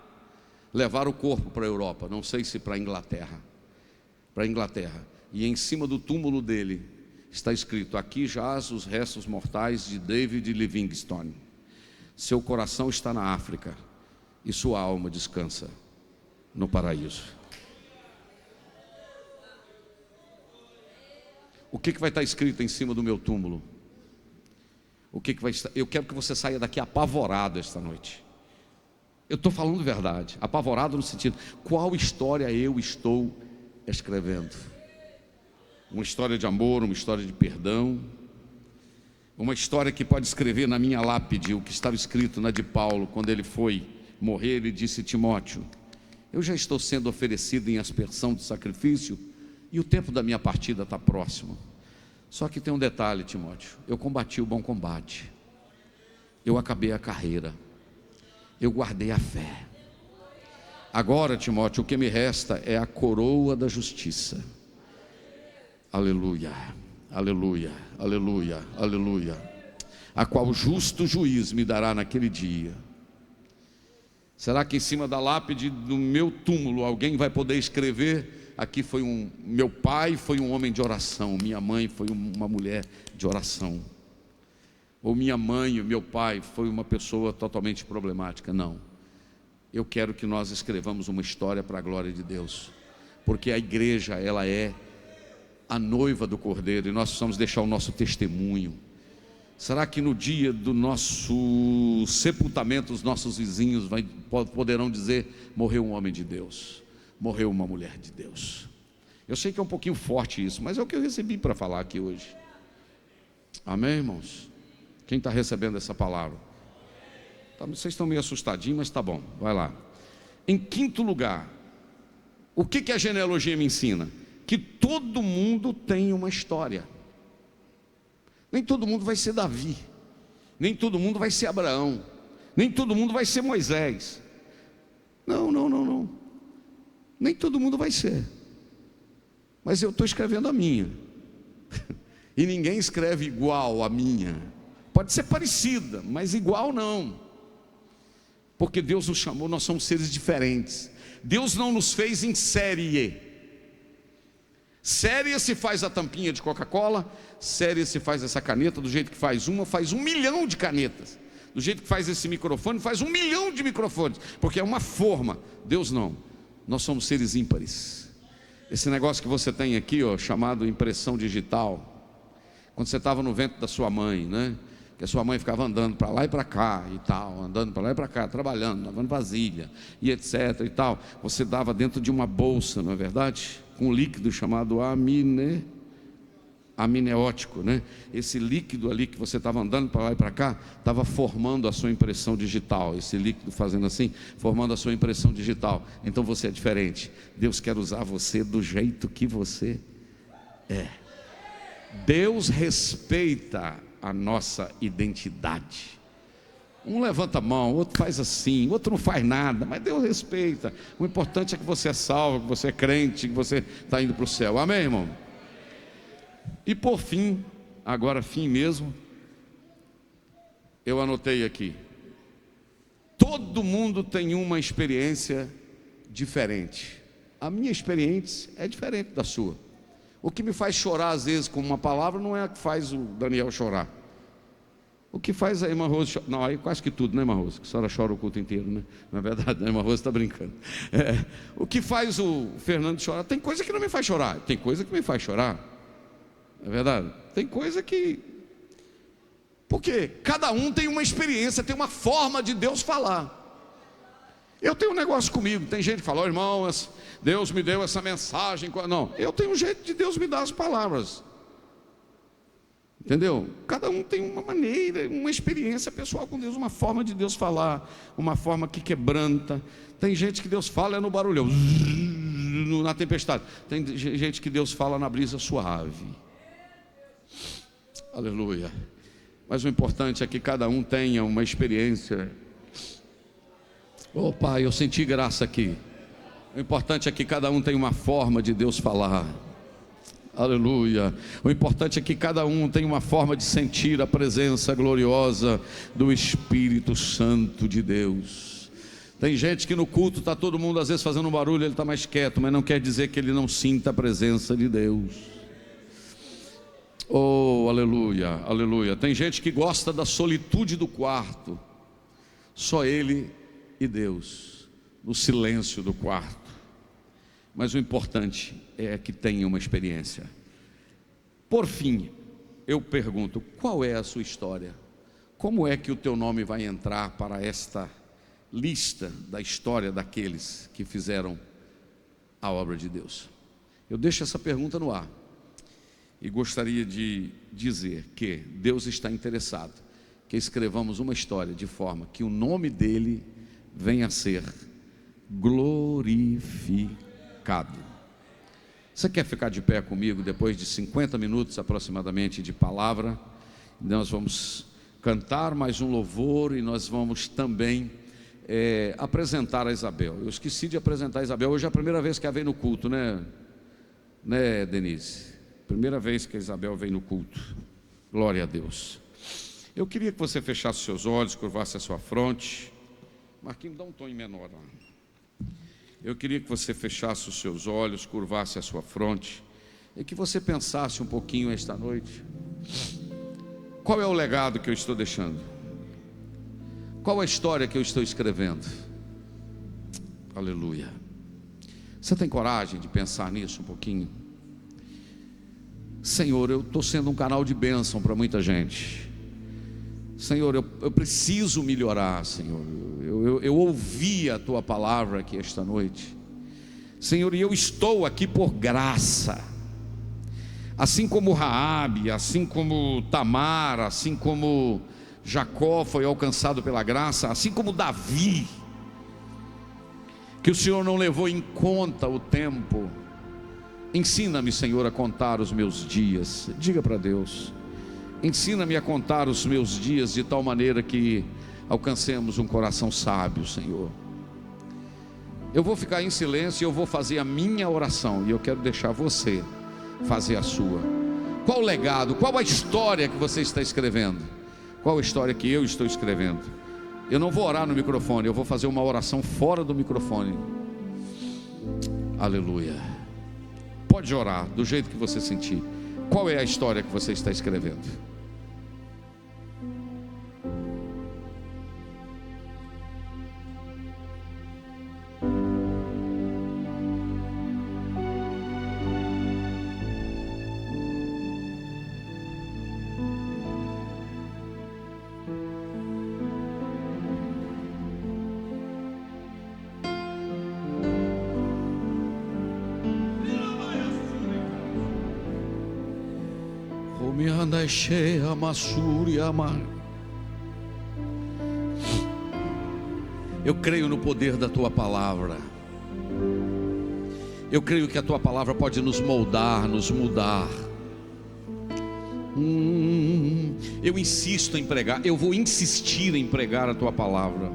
levaram o corpo para a Europa, não sei se para a Inglaterra. E em cima do túmulo dele está escrito: aqui jaz os restos mortais de David Livingstone. Seu coração está na África e sua alma descansa no paraíso. O que vai estar escrito em cima do meu túmulo? O que vai estar? Eu quero que você saia daqui apavorado esta noite. Eu estou falando verdade, apavorado no sentido: qual história eu estou escrevendo? Uma história de amor, uma história de perdão, uma história que pode escrever na minha lápide o que estava escrito na de Paulo, quando ele foi morrer. Ele disse: Timóteo, eu já estou sendo oferecido em aspersão de sacrifício e o tempo da minha partida está próximo. Só que tem um detalhe, Timóteo: eu combati o bom combate, eu acabei a carreira, eu guardei a fé. Agora, Timóteo, o que me resta é a coroa da justiça. Aleluia, aleluia, aleluia, aleluia. A qual o justo juiz me dará naquele dia. Será que em cima da lápide do meu túmulo alguém vai poder escrever: aqui foi meu pai foi um homem de oração, minha mãe foi uma mulher de oração, ou minha mãe e meu pai foi uma pessoa totalmente problemática? Não. eu quero que nós escrevamos uma história para a glória de Deus, porque a igreja, ela é a noiva do Cordeiro, e nós precisamos deixar o nosso testemunho. Será que no dia do nosso sepultamento os nossos vizinhos poderão dizer: morreu um homem de Deus, morreu uma mulher de Deus? Eu sei que é um pouquinho forte isso, mas é o que eu recebi para falar aqui hoje. Amém, irmãos? Quem está recebendo essa palavra? Vocês estão meio assustadinhos, mas está bom, vai lá. Em quinto lugar, o que a genealogia me ensina? Que todo mundo tem uma história. Nem todo mundo vai ser Davi, nem todo mundo vai ser Abraão, nem todo mundo vai ser Moisés. Não. Nem todo mundo vai ser. Mas eu estou escrevendo a minha. E ninguém escreve igual a minha. Pode ser parecida, mas igual não. Porque Deus nos chamou, nós somos seres diferentes. Deus não nos fez em série. Série se faz a tampinha de Coca-Cola, série se faz essa caneta, do jeito que faz 1 milhão de canetas. Do jeito que faz esse microfone, faz 1 milhão de microfones, porque é uma forma. Deus não, nós somos seres ímpares. Esse negócio que você tem aqui, chamado impressão digital, quando você estava no ventre da sua mãe, né? Que a sua mãe ficava andando para lá e para cá e tal, andando para lá e para cá, trabalhando, lavando vasilha e etc e tal. Você dava dentro de uma bolsa, não é verdade? Com um líquido chamado amniótico, né? Esse líquido ali que você estava andando para lá e para cá, estava formando a sua impressão digital. Esse líquido fazendo assim, formando a sua impressão digital. Então você é diferente. Deus quer usar você do jeito que você é. Deus respeita a nossa identidade. Um levanta a mão, outro faz assim, outro não faz nada, mas Deus respeita. O importante é que você é salvo, que você é crente, que você está indo para o céu. Amém, irmão? E por fim, agora fim mesmo, eu anotei aqui: todo mundo tem uma experiência diferente. A minha experiência é diferente da sua. O que me faz chorar às vezes com uma palavra não é a que faz o Daniel chorar. O que faz a irmã Rose chorar? Não, aí quase que tudo, né, irmã Rose? Que a senhora chora o culto inteiro, né? Na verdade, a irmã Rose está brincando. O que faz o Fernando chorar? Tem coisa que não me faz chorar, tem coisa que me faz chorar. É verdade? Tem coisa que... Porque cada um tem uma experiência, tem uma forma de Deus falar. Eu tenho um negócio comigo, tem gente que fala: irmão, Deus me deu essa mensagem. Não, eu tenho um jeito de Deus me dar as palavras. Entendeu? Cada um tem uma maneira, uma experiência pessoal com Deus, uma forma de Deus falar, uma forma que quebranta. Tem gente que Deus fala no barulhão, na tempestade. Tem gente que Deus fala na brisa suave. Aleluia. Mas o importante é que cada um tenha uma experiência. Oh Pai, eu senti graça aqui. O importante é que cada um tenha uma forma de Deus falar. Aleluia. O importante é que cada um tenha uma forma de sentir a presença gloriosa do Espírito Santo de Deus. Tem gente que no culto está todo mundo às vezes fazendo um barulho, ele está mais quieto, mas não quer dizer que ele não sinta a presença de Deus. Oh, aleluia, aleluia. Tem gente que gosta da solitude do quarto, só ele e Deus, no silêncio do quarto. Mas o importante é que tenha uma experiência. Por fim, eu pergunto: qual é a sua história? Como é que o teu nome vai entrar para esta lista da história daqueles que fizeram a obra de Deus? Eu deixo essa pergunta no ar e gostaria de dizer que Deus está interessado que escrevamos uma história de forma que o nome dele venha a ser glorificado. Você quer ficar de pé comigo depois de 50 minutos aproximadamente de palavra? Nós vamos cantar mais um louvor e nós vamos também apresentar a Isabel. Eu esqueci de apresentar a Isabel. Hoje é a primeira vez que ela vem no culto, né, Denise? Primeira vez que a Isabel vem no culto. Glória a Deus. Eu queria que você fechasse seus olhos, curvasse a sua fronte. Marquinhos, dá um tom menor lá. Eu queria que você fechasse os seus olhos, curvasse a sua fronte e que você pensasse um pouquinho esta noite. Qual é o legado que eu estou deixando? Qual a história que eu estou escrevendo? Aleluia. Você tem coragem de pensar nisso um pouquinho? Senhor, eu estou sendo um canal de bênção para muita gente. Senhor, eu preciso melhorar, Senhor. Eu ouvi a Tua palavra aqui esta noite, Senhor, e eu estou aqui por graça. Assim como Raabe, assim como Tamar, assim como Jacó foi alcançado pela graça, assim como Davi, que o Senhor não levou em conta o tempo. Ensina-me, Senhor, a contar os meus dias. Diga para Deus: ensina-me a contar os meus dias de tal maneira que alcancemos um coração sábio, Senhor. Eu vou ficar em silêncio e eu vou fazer a minha oração, e eu quero deixar você fazer a sua. Qual o legado, qual a história que você está escrevendo? Qual a história que eu estou escrevendo? Eu não vou orar no microfone, eu vou fazer uma oração fora do microfone. Aleluia. Pode orar do jeito que você sentir. Qual é a história que você está escrevendo? Eu creio no poder da Tua palavra. Eu creio que a Tua palavra pode nos moldar, nos mudar. Eu insisto em pregar, eu vou insistir em pregar a Tua palavra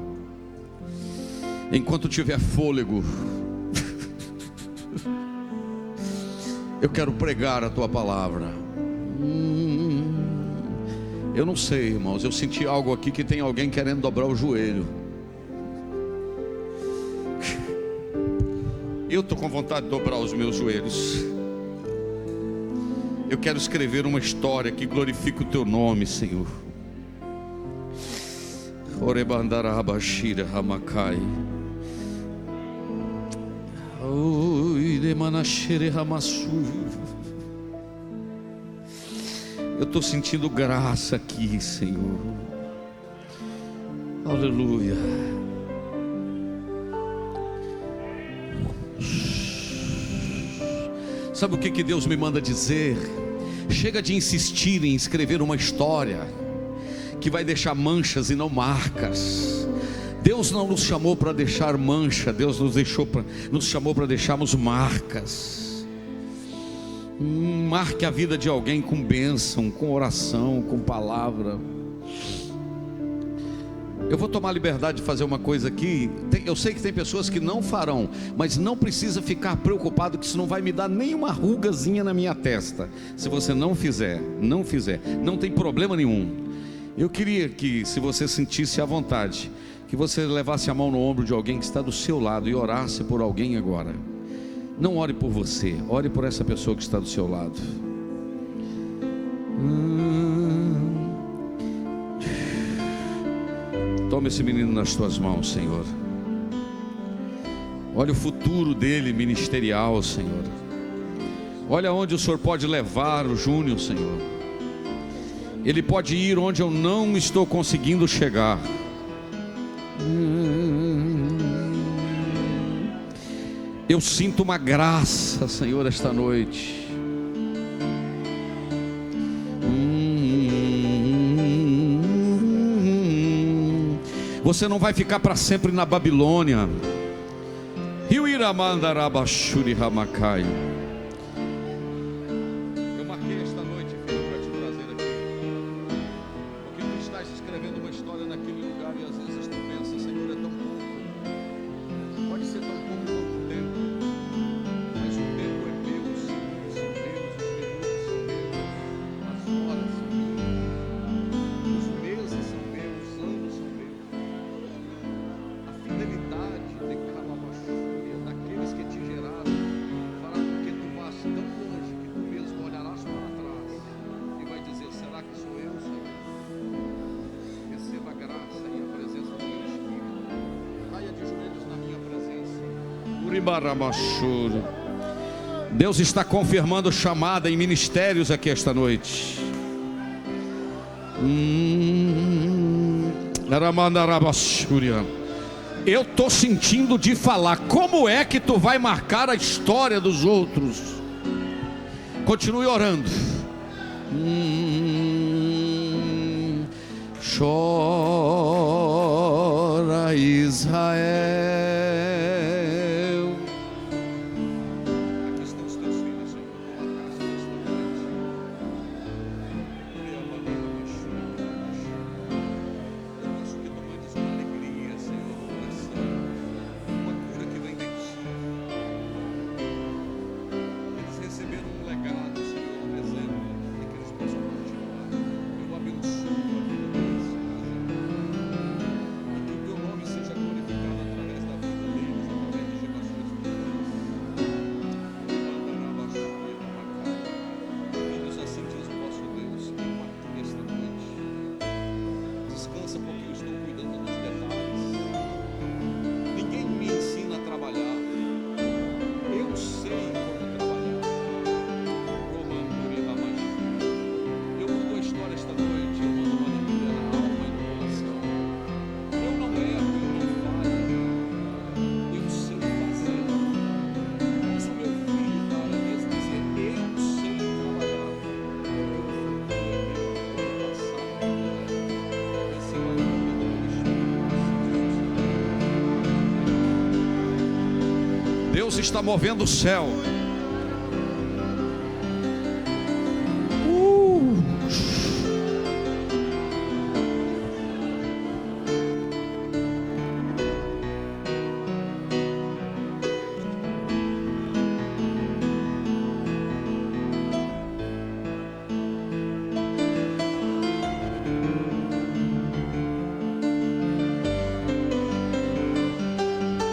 enquanto tiver fôlego. Eu quero pregar a Tua palavra. Eu não sei, irmãos, eu senti algo aqui que tem alguém querendo dobrar o joelho. Eu estou com vontade de dobrar os meus joelhos. Eu quero escrever uma história que glorifique o Teu nome, Senhor. Orebandarahabashira Hamakai. Oi, Demanashere Hamassu. Eu estou sentindo graça aqui, Senhor. Aleluia. Sabe o que Deus me manda dizer? Chega de insistir em escrever uma história que vai deixar manchas e não marcas. Deus não nos chamou para deixar mancha, Deus nos chamou para deixarmos marcas. Marque a vida de alguém com bênção, com oração, com palavra. Eu vou tomar liberdade de fazer uma coisa aqui. Eu sei que tem pessoas que não farão, mas não precisa ficar preocupado, que isso não vai me dar nenhuma rugazinha na minha testa. Se você não fizer, não tem problema nenhum. Eu queria que, se você sentisse à vontade, que você levasse a mão no ombro de alguém que está do seu lado e orasse por alguém agora. Não ore por você, ore por essa pessoa que está do seu lado. Toma esse menino nas tuas mãos, Senhor. Olha o futuro dele ministerial, Senhor. Olha onde o Senhor pode levar o Júnior, Senhor. Ele pode ir onde eu não estou conseguindo chegar. Eu sinto uma graça, Senhor, esta noite. Você não vai ficar para sempre na Babilônia. Eu marquei esta noite, filho, para te trazer aqui, porque tu estás escrevendo uma história naquele lugar e às vezes tu pensa, Senhor, é tão pouco. Pode ser tão pouco quanto o tempo, mas o tempo é meu, são meus, os minutos são meus, as horas são minhas, os meses são meus, os anos são meus. A fidelidade de Calabachúria, daqueles que te geraram, fará com que Deus está confirmando chamada em ministérios aqui esta noite. Eu estou sentindo de falar. Como é que tu vai marcar a história dos outros? Continue orando. Chora Israel. Aqui estão os teus filhos, Senhor. Eu peço que tu mandes uma alegria, Senhor, no coração, uma cura que vem de ti. Eles receberam um legado, Senhor, um exemplo, e que eles possam continuar. Eu abençoo a vida deles. E que o teu nome seja glorificado através da vida deles, através de gerações futuras. Filhos, assim diz o vosso Deus, fico aqui esta noite. Descansa porque eu estou cuidando dos detalhes. Ninguém me ensina a trabalhar. Eu sei como trabalhar. Eu conto a história esta noite. Eu mando uma alegria na alma e no coração. Eu não erro, eu não falho. Eu sei fazer. Mas o meu filho para mesmo dizer: eu sei trabalhar. Deus está movendo o céu.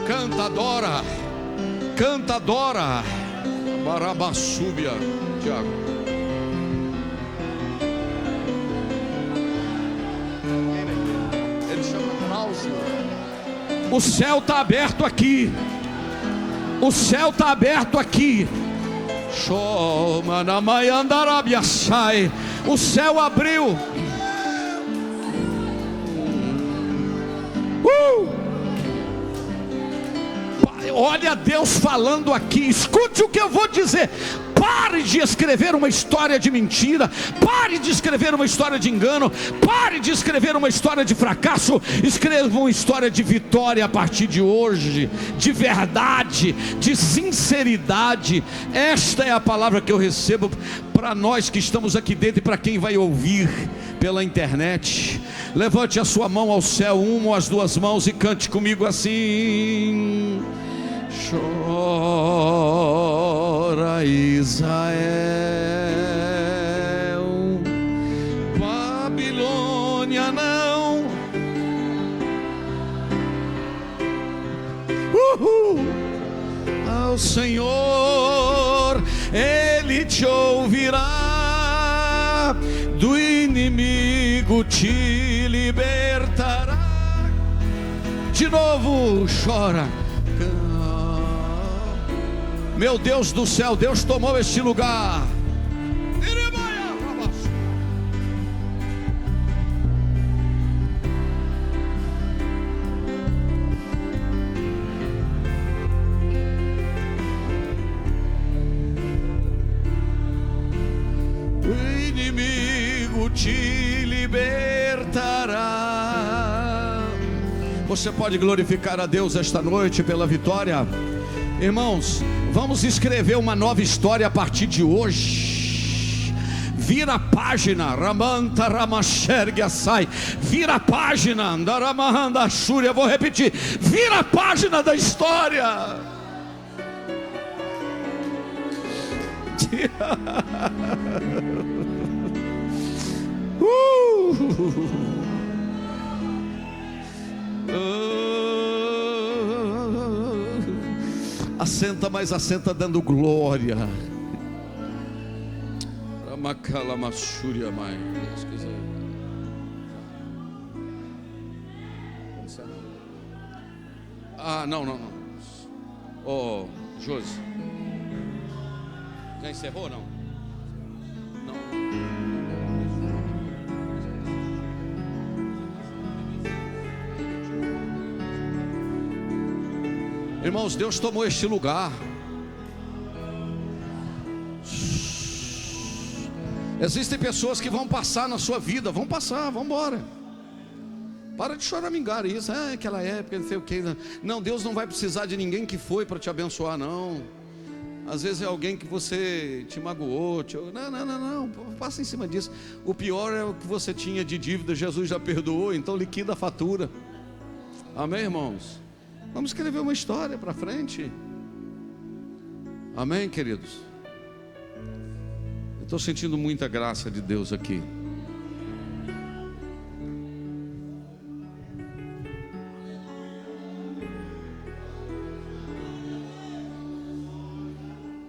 Canta, adora. Canta, adora. Barabassúbia, Tiago. Ele chama Cláudio. O céu está aberto aqui. O céu está aberto aqui. O céu abriu. Olha Deus falando aqui. Escute o que eu vou dizer. Pare de escrever uma história de mentira. Pare de escrever uma história de engano. Pare de escrever uma história de fracasso. Escreva uma história de vitória a partir de hoje. De verdade, de sinceridade. Esta é a palavra que eu recebo para nós que estamos aqui dentro e para quem vai ouvir pela internet. Levante a sua mão ao céu, uma ou as duas mãos, e cante comigo assim: chora Israel, Babilônia não. Ao Senhor, Ele te ouvirá, do inimigo te libertará. De novo, chora. Meu Deus do céu, Deus tomou este lugar. O inimigo te libertará. Você pode glorificar a Deus esta noite pela vitória. Irmãos, vamos escrever uma nova história a partir de hoje. Vira a página, Ramanta Ramashergia sai. Vira a página, Andaramahanda Shúria. Vou repetir: vira a página da história. Assenta, mas assenta dando glória. Ramacalamassúria, mãe. Deus quiser. Ah, não. Ô, Josi, já encerrou ou não? Não. Irmãos, Deus tomou este lugar. Existem pessoas que vão passar na sua vida, vão passar, vão embora. Para de choramingar isso, aquela época, não sei o que. Não, Deus não vai precisar de ninguém que foi para te abençoar, não. Às vezes é alguém que você te magoou. Não, passa em cima disso. O pior é o que você tinha de dívida, Jesus já perdoou, então liquida a fatura. Amém, irmãos? Vamos escrever uma história para frente. Amém, queridos? Estou sentindo muita graça de Deus aqui.